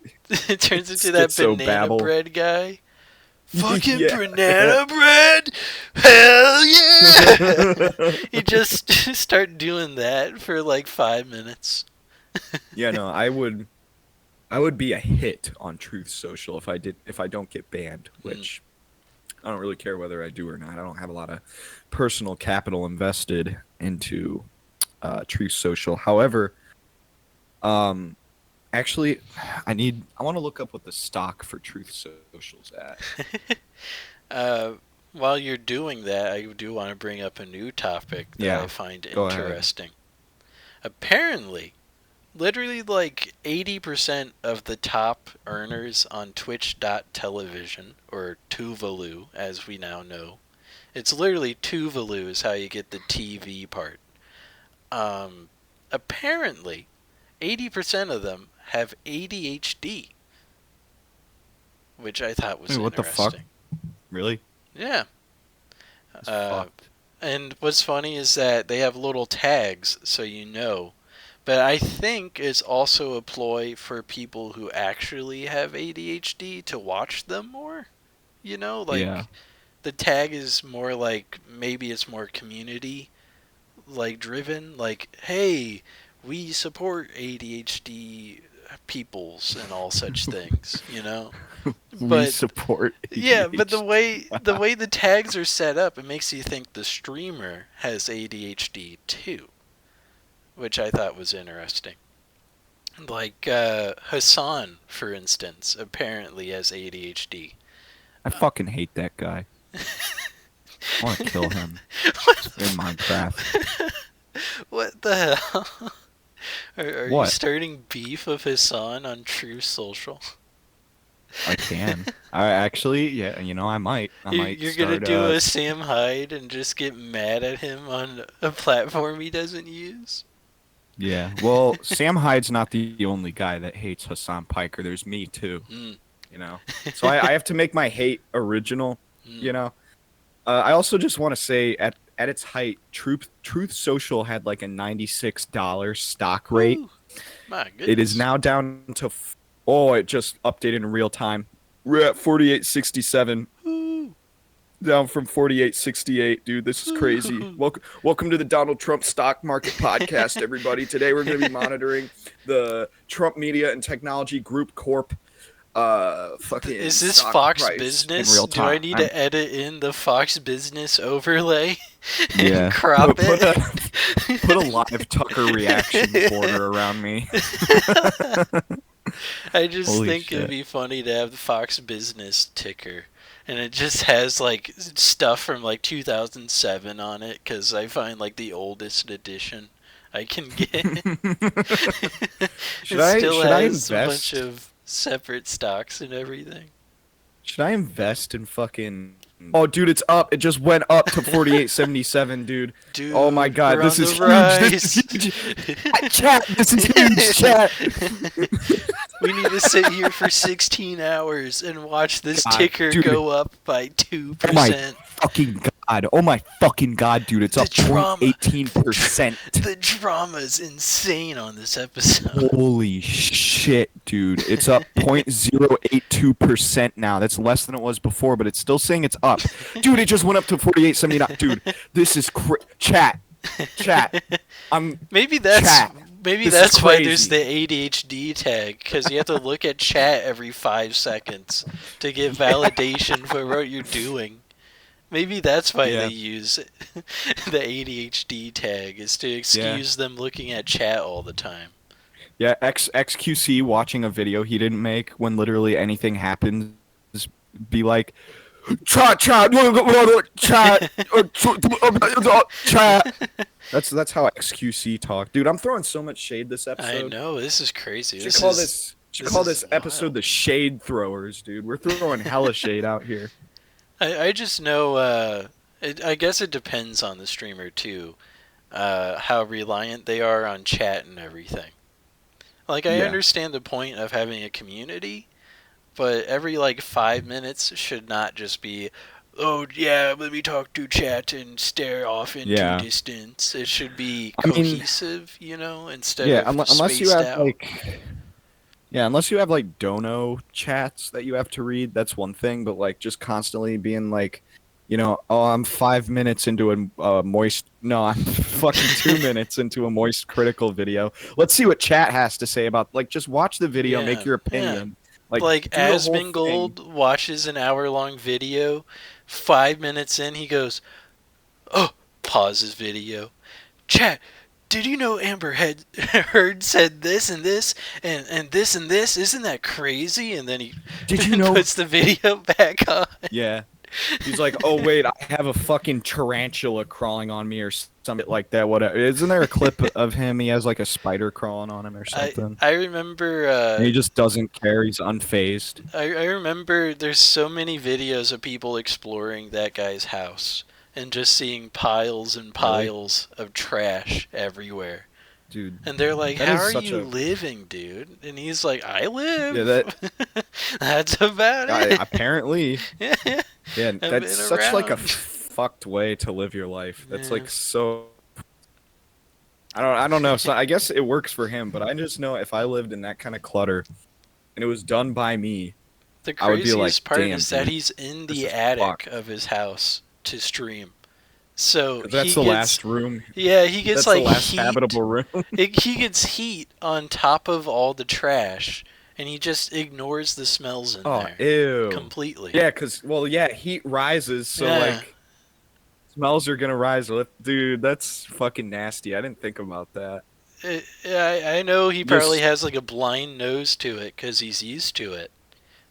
It turns into that banana Schizo-babble. bread guy. Fucking Yeah. banana bread! Hell yeah! You just start doing that for like 5 minutes. Yeah, no, I would be a hit on Truth Social if I don't get banned, which I don't really care whether I do or not. I don't have a lot of personal capital invested into Truth Social. However, actually, I want to look up what the stock for Truth Social's at. While you're doing that, I do want to bring up a new topic that Yeah, I find go ahead. interesting. Apparently, literally like 80% of the top earners on Twitch.television, or Tuvalu, as we now know. It's literally Tuvalu is how you get the TV part. Apparently, 80% of them have ADHD, which I thought was Wait, what the interesting. fuck? Really? Yeah. That's fucked. And what's funny is that they have little tags, so you know. But I think it's also a ploy for people who actually have ADHD to watch them more. You know, like Yeah. the tag is more like maybe it's more community like driven. Like, hey, we support ADHD peoples and all such things. You know. We But support. yeah, but the ADHD. way the tags are set up, it makes you think the streamer has ADHD too, which I thought was interesting. Like Hassan, for instance, apparently has ADHD. I fucking hate that guy. I want to kill him in Minecraft. What the hell? Are you What? starting beef of Hassan on True Social? I can. I actually, yeah, I might. You're gonna do a Sam Hyde and just get mad at him on a platform he doesn't use? Yeah. Well, Sam Hyde's not the only guy that hates Hassan Piker. There's me too. So I have to make my hate original. I also just want to say at its height, Truth Social had like a $96 stock rate. Ooh, my goodness. It is now down to it just updated in real time. We're at 48.67. Ooh. Down from 48.68, dude. This is crazy. Welcome to the Donald Trump Stock Market Podcast, everybody. Today we're going to be monitoring the Trump Media and Technology Group Corp. Fucking. Is this stock Fox price Business? in real Do I time. need to edit in the Fox Business overlay? And Yeah. crop Put it? a live Tucker reaction border around me. I just Holy think shit. it'd be funny to have the Fox Business ticker. And it just has like stuff from like 2007 on it, because I find like the oldest edition I can get. It Should I still has invest? a bunch of separate stocks and everything. Should I invest in fucking? Oh, dude, it's up. It just went up to 48.77, dude. Dude, Oh my god, we're this on is the huge. This is huge. Chat, this is huge, chat. We need to sit here for 16 hours and watch this God, ticker dude. go up by 2%. Oh my fucking God. Oh my fucking God, dude. It's The up drama. 0.18%. The drama is insane on this episode. Holy shit, dude. It's up 0.082% now. That's less than it was before, but it's still saying it's up. Dude, it just went up to 48.79. Dude, this is chat. Maybe that's Chat. maybe This is that's why there's crazy. the ADHD tag, because you have to look at chat every 5 seconds to get validation for what you're doing. Maybe that's why Yeah. they use the ADHD tag, is to excuse them looking at chat all the time. Yeah, XQC watching a video he didn't make when literally anything happens be like chat. That's how XQC talk. Dude, I'm throwing so much shade this I episode. know, this is crazy. Should call this episode wild. the Shade Throwers, dude. We're throwing hella shade out here. I just know, I guess it depends on the streamer too, how reliant they are on chat and everything. Like, I Yeah. understand the point of having a community, but every, 5 minutes should not just be, oh, yeah, let me talk to chat and stare off into Yeah. distance. It should be I mean- cohesive, instead of unless you spaced have out. unless you have dono chats that you have to read, that's one thing. But just constantly being oh, I'm 5 minutes into a moist. No, I'm fucking 2 minutes into a moist critical video. Let's see what chat has to say about. Just watch the video, Yeah, make your yeah. opinion. Like do the whole thing. Asmongold watches an hour-long video. 5 minutes in, he goes, "Oh!" Pauses video. Chat. Did you know Amber Heard said this and this and this and this? Isn't that crazy? And then he Did you know? puts the video back on. Yeah. He's like, oh wait, I have a fucking tarantula crawling on me or something like that. Whatever. Isn't there a clip of him? He has a spider crawling on him or something. I remember. And he just doesn't care. He's unfazed. I remember. There's so many videos of people exploring that guy's house and just seeing piles and piles of trash everywhere. Dude. And they're like, That how is are such you a- living, dude? And he's like, I live. Yeah, That's about it. apparently. Yeah. Yeah, been that's such a around. fucked way to live your life. That's Yeah. so. I don't know. So I guess it works for him, but I just know if I lived in that kind of clutter, and it was done by me, The I would be like, craziest part "Damn, is that dude, he's in this the is attic fucked." of his house to stream. So 'Cause that's he the gets, last room. Yeah, he gets That's the last heat. habitable room. He gets heat on top of all the trash, and he just ignores the smells in Oh, there ew. completely. Yeah, heat rises, so Yeah. smells are gonna rise with. Dude, that's fucking nasty. I didn't think about that. I know he probably Just- has a blind nose to it because he's used to it.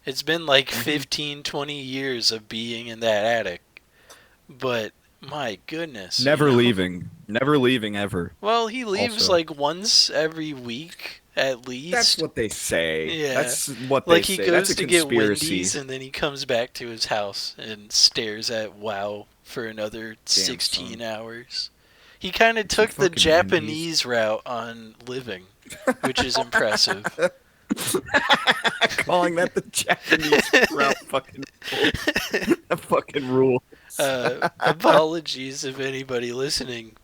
It's been Mm-hmm. 15, 20 years of being in that attic. But my goodness. Never leaving ever. Well, he leaves Also. once every week at least. That's what they say. Yeah. That's what they he say. goes That's a to get conspiracy. Wendy's and then he comes back to his house and stares at WoW for another 16 son. hours. He kind of Some took the fucking Japanese route on living, which is impressive. Calling that the Japanese route fucking rule. A fucking rule. Apologies if anybody listening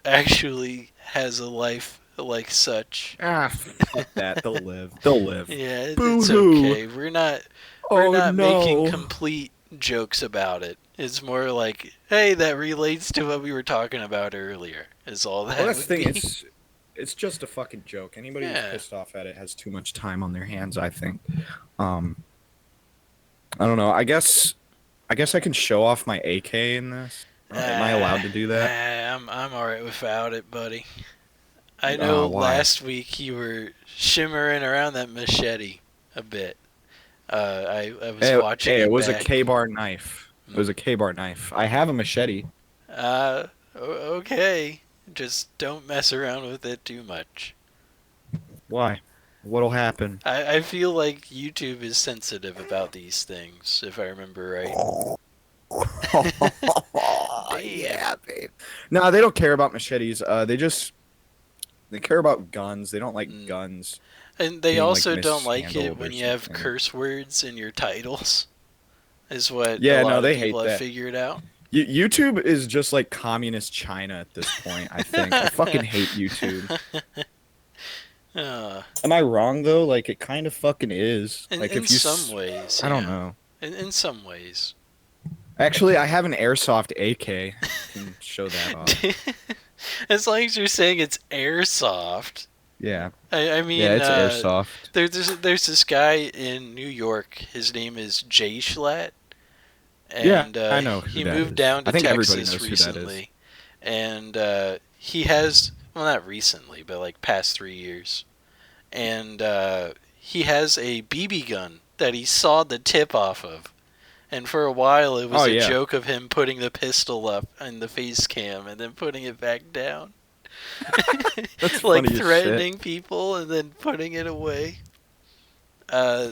actually has a life like such. Ah, fuck that. They'll live. They'll live. Yeah, it's Boo-hoo. okay. We're not Oh, making no. complete jokes about it. It's more like, hey, that relates to what we were talking about earlier. Is all that. Well, that's the would thing. be. It's just a fucking joke. Anybody Yeah. who's pissed off at it has too much time on their hands, I think. I don't know. I guess I can show off my AK in this. Am I allowed to do that? I'm alright without it, buddy. I know Why? last week you were shimmering around that machete a bit. I was watching. Hey, it was a back. K-bar knife. It was a K-bar knife. I have a machete. Okay. Just don't mess around with it too much. Why? What'll happen? I feel like YouTube is sensitive about these things, if I remember right. Yeah, babe. No, they don't care about machetes. They care about guns. They don't like Mm. guns. And they being, also don't like it mishandled when or you have something. curse words in your titles. Is what Yeah, a lot no, of they hate people have that. figured out. YouTube is just like communist China at this point, I think. I fucking hate YouTube. Uh, Am I wrong though? Like it kind of fucking is. in Like in if you some ways, I don't yeah. know. In some ways. Actually, I have an airsoft AK. I can show that off. As long as you're saying it's airsoft. Yeah. I Yeah, mean, it's airsoft. there's this guy in New York. His name is Jay Schlatt, Yeah, and I know who he that moved is. down I to think everybody Texas knows who that is. recently, and he has, well, not recently, but like past 3 years, and he has a BB gun that he sawed the tip off of. And for a while, it was Oh a yeah. joke of him putting the pistol up in the face cam and then putting it back down. That's Like funny as threatening people and then putting it away. Uh,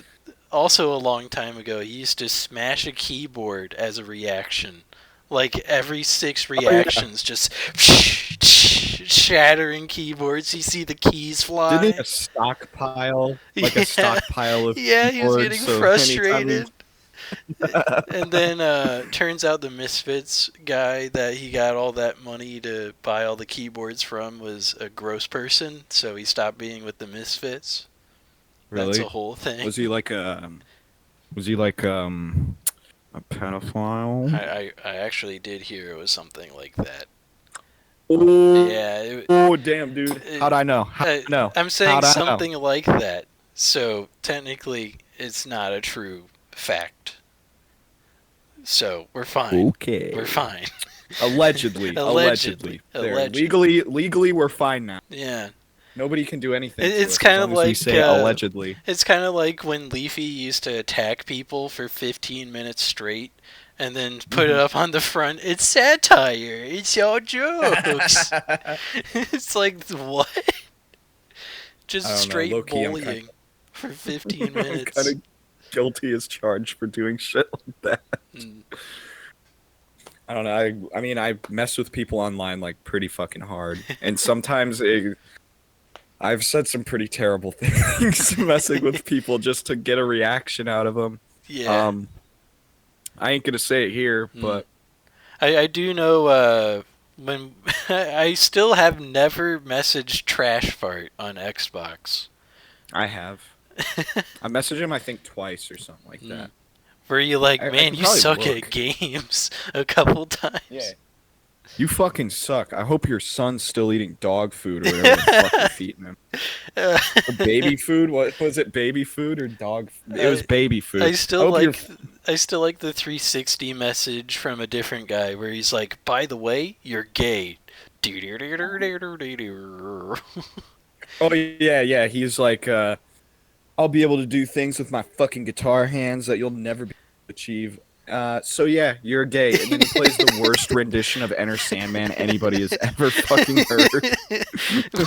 Also, a long time ago, he used to smash a keyboard as a reaction. Like every 6 yeah. reactions, just shattering keyboards. You see the keys fly. Didn't he have a stockpile? Like Yeah. a stockpile of Yeah, he was keyboards, getting so frustrated. And then turns out the Misfits guy that he got all that money to buy all the keyboards from was a gross person, so he stopped being with the Misfits. That's Really? a whole thing. Was he like a pedophile? I actually did hear it was something like that. Oh, Yeah. oh damn, dude. How'd I know? How'd I know? I'm saying How'd I know? something like that. So technically, it's not a true fact. So we're fine. Okay. We're fine. Allegedly. Allegedly. There. Allegedly. Legally, we're fine now. Yeah. Nobody can do anything. It- to it's us kind as of long as we like, say allegedly. It's kind of like when Leafy used to attack people for 15 minutes straight and then put it up on the front. It's satire. It's all jokes. It's like, what? Just I don't know, straight low-key, I'm bullying for 15 I'm minutes. kind of guilty as charged for doing shit like that. Mm. I don't know. I mean, I mess with people online like pretty fucking hard, and sometimes I've said some pretty terrible things messing with people just to get a reaction out of them. Yeah. I ain't gonna say it here, Mm. but I do know when I still have never messaged Trash Fart on Xbox. I have. I messaged him, I think, twice or something like Mm. that. Where you like, I man, could you probably suck look. at games a couple times. Yeah. You fucking suck. I hope your son's still eating dog food or whatever the fuck you're feeding him. Or baby food? What was it? Baby food or dog? It was baby food. I still hope like I still like the 360 message from a different guy where he's like, by the way, you're gay. Oh yeah. He's like, I'll be able to do things with my fucking guitar hands that you'll never be able to achieve. So yeah, you're gay, and then he plays the worst rendition of Enter Sandman anybody has ever fucking heard.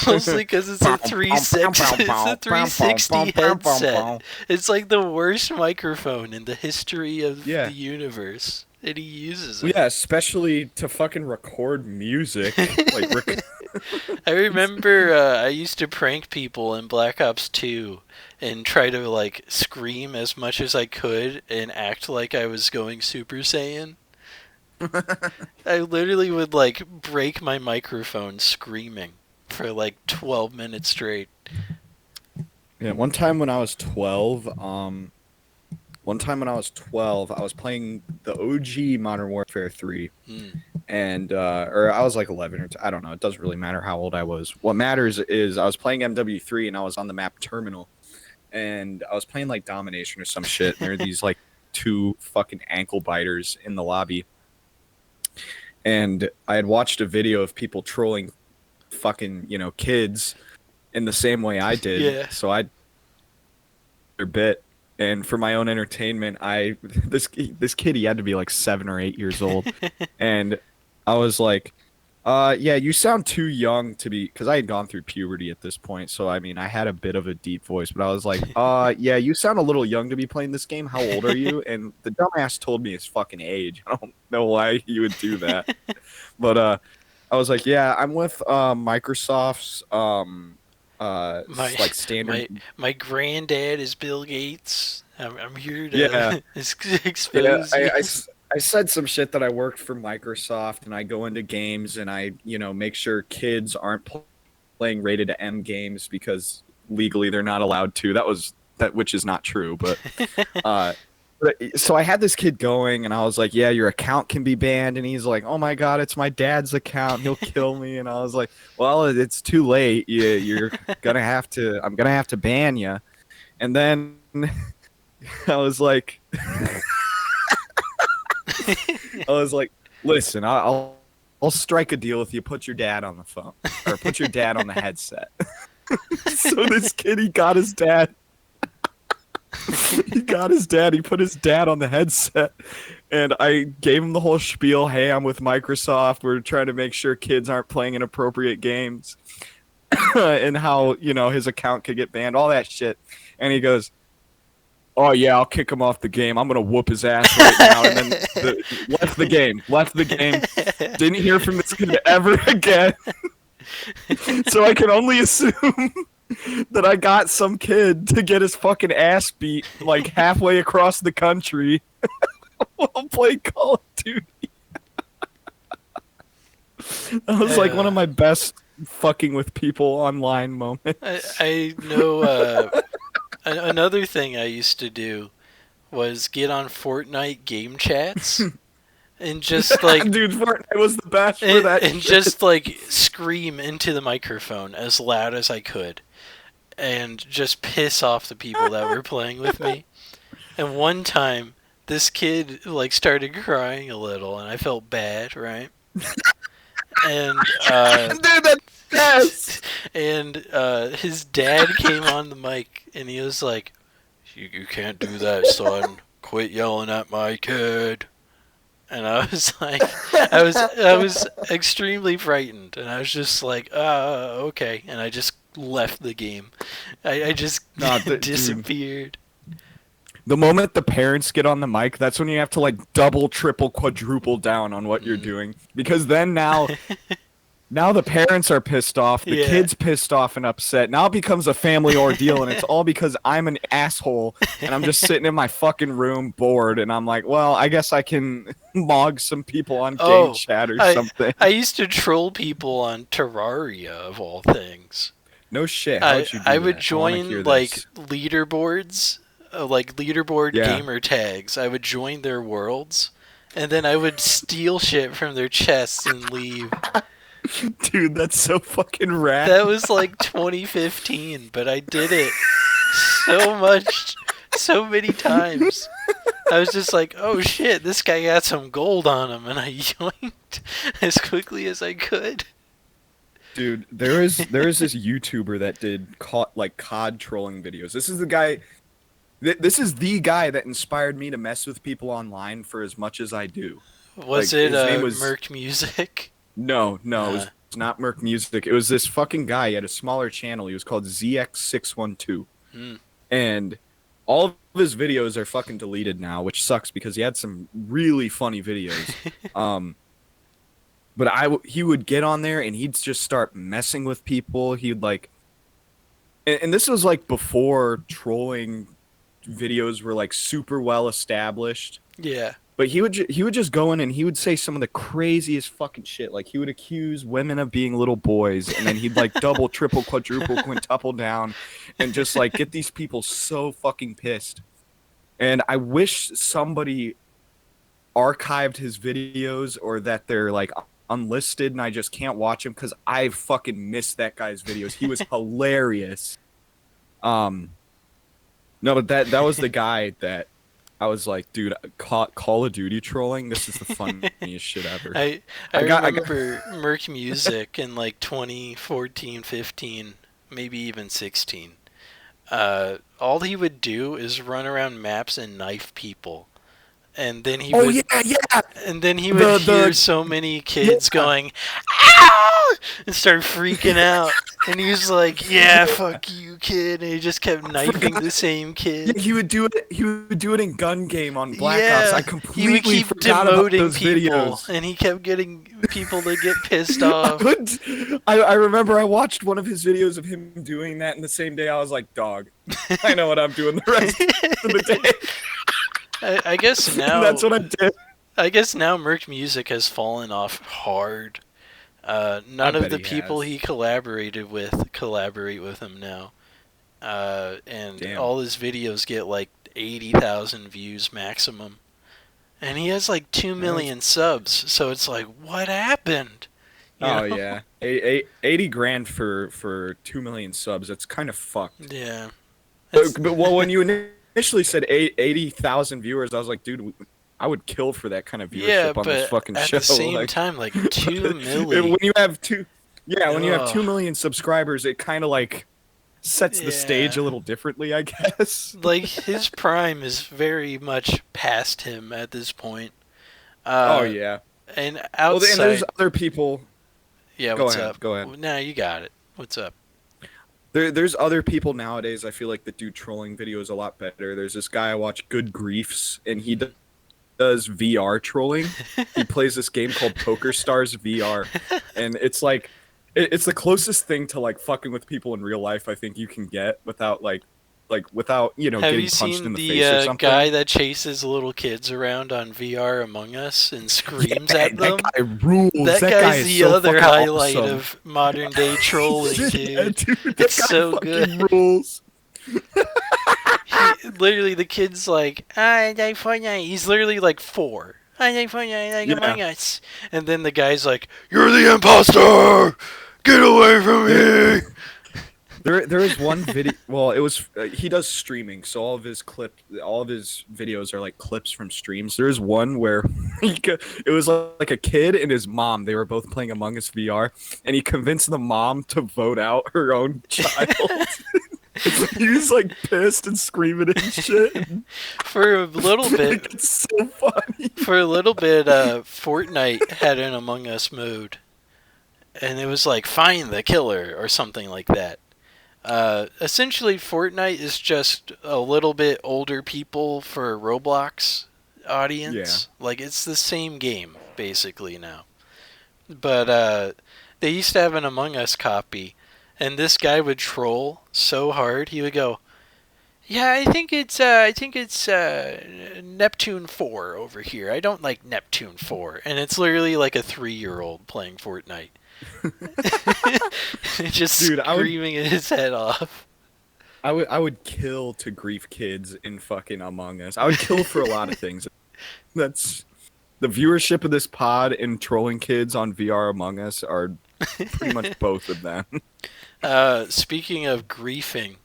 Mostly because it's a 360 headset. It's like the worst microphone in the history of Yeah. the universe. And he uses Well, it. yeah, especially to fucking record music. Like, I remember I used to prank people in Black Ops 2 and try to like scream as much as I could and act like I was going Super Saiyan. I literally would like break my microphone screaming for like 12 minutes straight. yeah, one time when I was 12, I was playing the OG Modern Warfare 3. Mm. And or I was like 11 or I don't know. It doesn't really matter how old I was. What matters is I was playing MW3 and I was on the map Terminal, and I was playing like Domination or some shit. And there are these like 2 fucking ankle biters in the lobby, and I had watched a video of people trolling fucking kids in the same way I did. Yeah. So I their bit. And for my own entertainment, this kid, he had to be like 7 or 8 years old, and I was like, yeah, you sound too young to be, because I had gone through puberty at this point, so I mean, I had a bit of a deep voice, but I was like, yeah, you sound a little young to be playing this game. How old are you? And the dumbass told me his fucking age. I don't know why he would do that, but I was like, yeah, I'm with Microsoft's like standard. My granddad is Bill Gates. I'm here to Yeah. expose you. I said some shit that I worked for Microsoft and I go into games and I, make sure kids aren't playing rated M games because legally they're not allowed to. Which is not true, but so I had this kid going and I was like, yeah, your account can be banned. And he's like, oh my God, it's my dad's account. He'll kill me. And I was like, well, it's too late. I'm going to have to ban you. And then I was like, listen, I'll strike a deal with you. Put your dad on the phone or put your dad on the headset. So this kid, he got his dad. He put his dad on the headset, and I gave him the whole spiel. Hey, I'm with Microsoft. We're trying to make sure kids aren't playing inappropriate games, and how his account could get banned, all that shit. And he goes, oh yeah, I'll kick him off the game. I'm gonna whoop his ass right now. And then left the game. Didn't hear from this kid ever again. So I can only assume that I got some kid to get his fucking ass beat like halfway across the country while playing Call of Duty. That was like one of my best fucking with people online moments. I know another thing I used to do was get on Fortnite game chats and just like dude, Fortnite was the best for that and shit. Just like scream into the microphone as loud as I could and just piss off the people that were playing with me. And one time this kid like started crying a little and I felt bad, right? And dude, that's yes. And his dad came on the mic and he was like, you can't do that, son. Quit yelling at my kid. And I was like, I was extremely frightened, and I was just like, okay, and I just left the game. I just disappeared. The moment the parents get on the mic, that's when you have to like double, triple, quadruple down on what you're doing, because then now the parents are pissed off, the kid's pissed off and upset. Now it becomes a family ordeal, and it's all because I'm an asshole, and I'm just sitting in my fucking room bored, and I'm like, well, I guess I can mog some people on game chat or something. I used to troll people on Terraria, of all things. No shit. How'd you do I would that? join like leaderboards, like leaderboard gamer tags. I would join their worlds, and then I would steal shit from their chests and leave. Dude, that's so fucking rad. That was like 2015, but I did it so many times. I was just like, oh shit, this guy got some gold on him, and I yoinked as quickly as I could. Dude, there is this YouTuber that did COD trolling videos. This is the guy. This is the guy that inspired me to mess with people online for as much as I do. Was it Merc Music? No, it was not Merc Music. It was this fucking guy. He had a smaller channel. He was called ZX612. And all of his videos are fucking deleted now, which sucks because he had some really funny videos. But he would get on there and he'd just start messing with people. He'd like, and this was like before trolling videos were like super well established. Yeah. But he would just go in and he would say some of the craziest fucking shit. Like he would accuse women of being little boys, and then he'd like double, triple, quadruple, quintuple down, and just like get these people so fucking pissed. And I wish somebody archived his videos or that they're like unlisted and I just can't watch them because I fucking missed that guy's videos. He was hilarious. No, but that was the guy that I was like, dude, Call of Duty trolling, this is the funniest shit ever. I remember Merc Music in like 2014, 15, maybe even 16. All he would do is run around maps and knife people. And then he would hear so many kids going, "Ow!" and start freaking out. And he was like, "Yeah, fuck you, kid." And he just kept knifing the same kid. Yeah, he would do it in Gun Game on Black Ops. I completely he would keep forgot about those people, videos. and he kept getting people to get pissed off. I remember I watched one of his videos of him doing that, and the same day I was like, "Dog, I know what I'm doing the rest of the day." I guess now that's what I did. I guess now Merc Music has fallen off hard. None of bet the he people has. he collaborated with collaborate with him now. And Damn. all his videos get like 80,000 views maximum. And he has like 2 That's- million subs, so it's like, what happened? You Oh know? yeah, 80 grand for 2 million subs. That's kind of fucked. Yeah. But well, when you initially said 80,000 viewers, I was like, dude, I would kill for that kind of Yeah, viewership on this but fucking at show. the same Like, time, like 2 million. when you have when you have Ugh. 2 million subscribers, it kind of like sets the stage a Yeah. little differently, I guess. Like his prime is very much past him at this point. Oh yeah. And Well, outside, and there's other people. yeah. Go What's ahead, up? go ahead. No, you got it. What's up? There's other people nowadays. I feel like that do trolling videos a lot better. There's this guy I watch, Good Griefs, and he does VR trolling. He plays this game called Poker Stars VR, and it's like it's the closest thing to like fucking with people in real life I think you can get without without Have getting you punched seen in the the face or something. guy that chases little kids around on VR Among Us and screams at them? That guy rules. That That guy's guy is the so other fucking highlight awesome. of modern day trolling, dude. Yeah, dude, that It's guy so fucking good. rules. Literally, the kid's like, I like Fortnite. He's literally like 4. I like Fortnite, like Yeah. Among Us. And then the guy's like, you're the imposter! Get away from me! There is one video. Well, it was he does streaming, so all of his videos are like clips from streams. There is one where it was like a kid and his mom. They were both playing Among Us VR, and he convinced the mom to vote out her own child. He was like pissed and screaming and shit. For a little bit, Like, it's so funny. Fortnite had an Among Us mode. And it was like, find the killer, or something like that. Essentially, Fortnite is just a little bit older people for a Roblox audience. Like, it's the same game, basically, now. But they used to have an Among Us copy, and this guy would troll so hard, he would go, yeah, I think it's Neptune 4 over here. I don't like Neptune 4. And it's literally like a 3-year-old playing Fortnite. Just Dude, screaming his head off. I would kill to grief kids in fucking Among Us. I would kill for a lot of things. That's the viewership of this pod and trolling kids on VR Among Us are pretty much both of them. Speaking of griefing,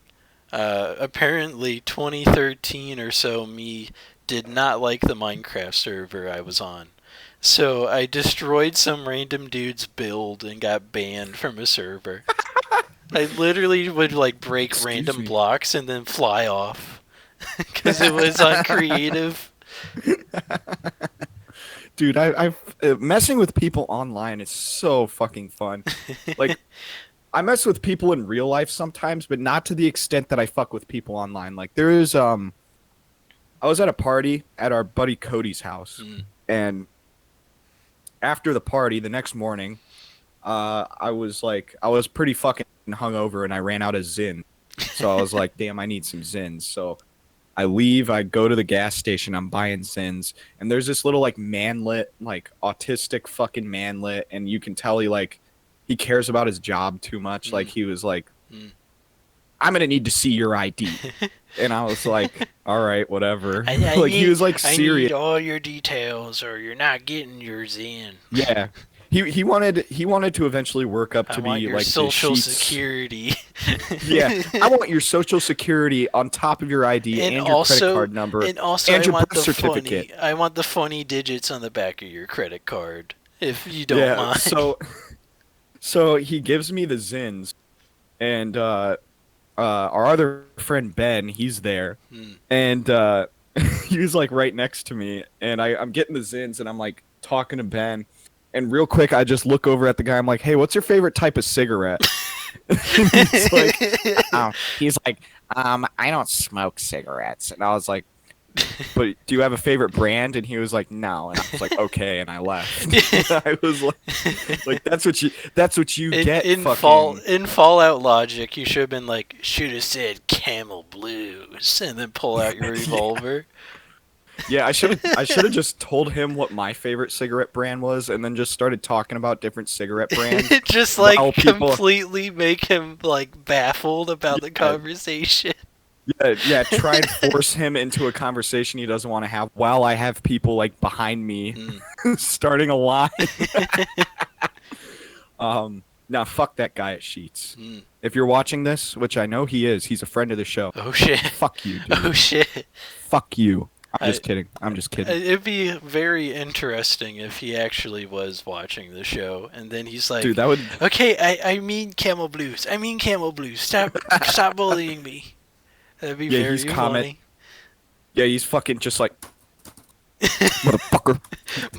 apparently 2013 or so, me did not like the Minecraft server I was on. So I destroyed some random dude's build and got banned from a server. I literally would like break Excuse random me. blocks and then fly off because it was uncreative. Dude, I've messing with people online is so fucking fun. Like, I mess with people in real life sometimes, but not to the extent that I fuck with people online. Like, there is I was at a party at our buddy Cody's house, and after the party the next morning, I was pretty fucking hungover, and I ran out of Zin. So I was like, damn, I need some Zins. So I leave, I go to the gas station, I'm buying Zins, and there's this little like manlet, like autistic fucking manlet, and you can tell he cares about his job too much. Like he was like, I'm gonna need to see your ID. And I was like, all right, whatever. He was like I serious. need all your details or you're not getting yours in. Yeah. He wanted to eventually work up to I want be your like social the Sheets. security. Yeah, I want your social security on top of your ID and, your credit card number and also and I your want birth the certificate. I want the funny digits on the back of your credit card, if you don't mind. So he gives me the Zins, and our other friend Ben, he's there, and he was like right next to me, and I'm getting the Zins, and I'm like talking to Ben, and real quick I just look over at the guy. I'm like, hey, what's your favorite type of cigarette? he's like, I don't smoke cigarettes, and I was like, but do you have a favorite brand? And he was like, no. And I was like, okay, and I left. I was like that's what you get. In Fallout logic, you should have been like, should have said Camel Blues, and then pull out your revolver. Yeah, I should have just told him what my favorite cigarette brand was, and then just started talking about different cigarette brands. Just while like people, completely make him like baffled about the yeah, conversation. yeah, try and force him into a conversation he doesn't want to have, while I have people like behind me starting a line. Now fuck that guy at Sheets. If you're watching this, which I know he is, he's a friend of the show. Oh shit. Fuck you, dude. Oh shit. Fuck you. I'm just kidding. It'd be very interesting if he actually was watching the show, and then he's like, Dude, that would. "Okay, I mean Camel Blues. I mean Camel Blues. Stop bullying me." That'd be very funny. Yeah, he's fucking just like, motherfucker.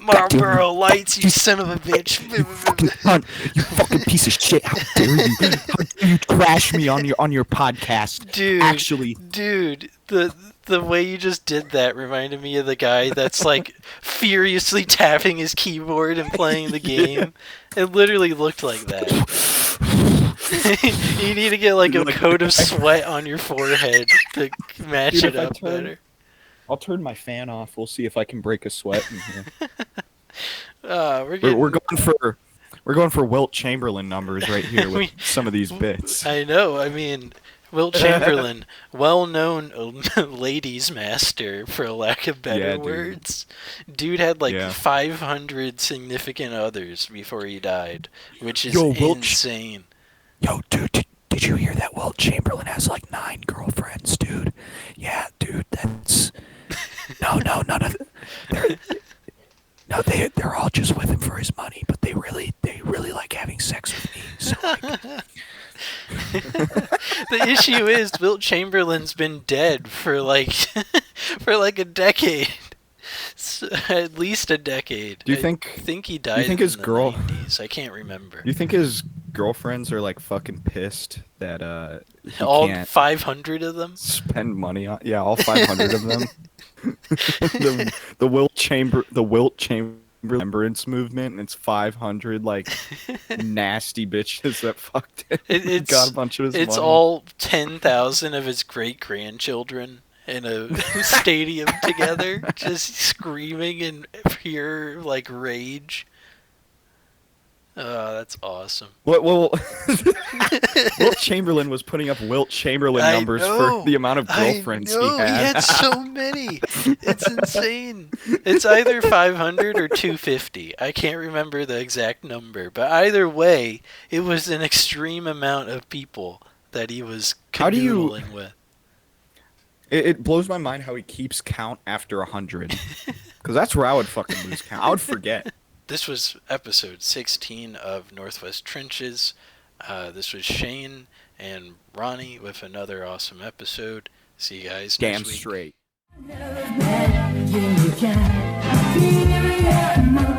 Marlboro Lights, you son of a bitch. You fucking cunt. You fucking piece of shit. How dare you? How dare you trash me on your podcast? Dude, actually, dude, the way you just did that reminded me of the guy that's like furiously tapping his keyboard and playing the game. It literally looked like that. You need to get like a coat of sweat on your forehead to match it up better. I'll turn my fan off. We'll see if I can break a sweat in here. We're going for Wilt Chamberlain numbers right here with some of these bits. I know. I mean, Wilt Chamberlain, well-known ladies' master, for lack of better words. Dude had like 500 significant others before he died, which is insane. Yo, dude, did you hear that Wilt Chamberlain has like 9 girlfriends, dude? Yeah, dude, that's... No, none of they're all just with him for his money, but they really like having sex with me. So like... The issue is Wilt Chamberlain's been dead for like a decade. At least a decade. Do you think he died in the 90s. I can't remember. Do you think his girlfriends are like fucking pissed that he all can't 500 of them spend money on? Yeah, all 500 of them. the Wilt Chamberlain remembrance movement, and it's 500 like nasty bitches that fucked him. It's got a bunch of his It's money. all 10,000 of his great grandchildren in a stadium together, just screaming in pure like rage. Oh, that's awesome. Well, Wilt Chamberlain was putting up Wilt Chamberlain numbers for the amount of girlfriends he had. He had so many. It's insane. It's either 500 or 250. I can't remember the exact number, but either way, it was an extreme amount of people that he was canoodling with. It blows my mind how he keeps count after 100. Because that's where I would fucking lose count. I would forget. This was episode 16 of Northwest Trenches. This was Shane and Ronnie with another awesome episode. See you guys next week. Damn straight.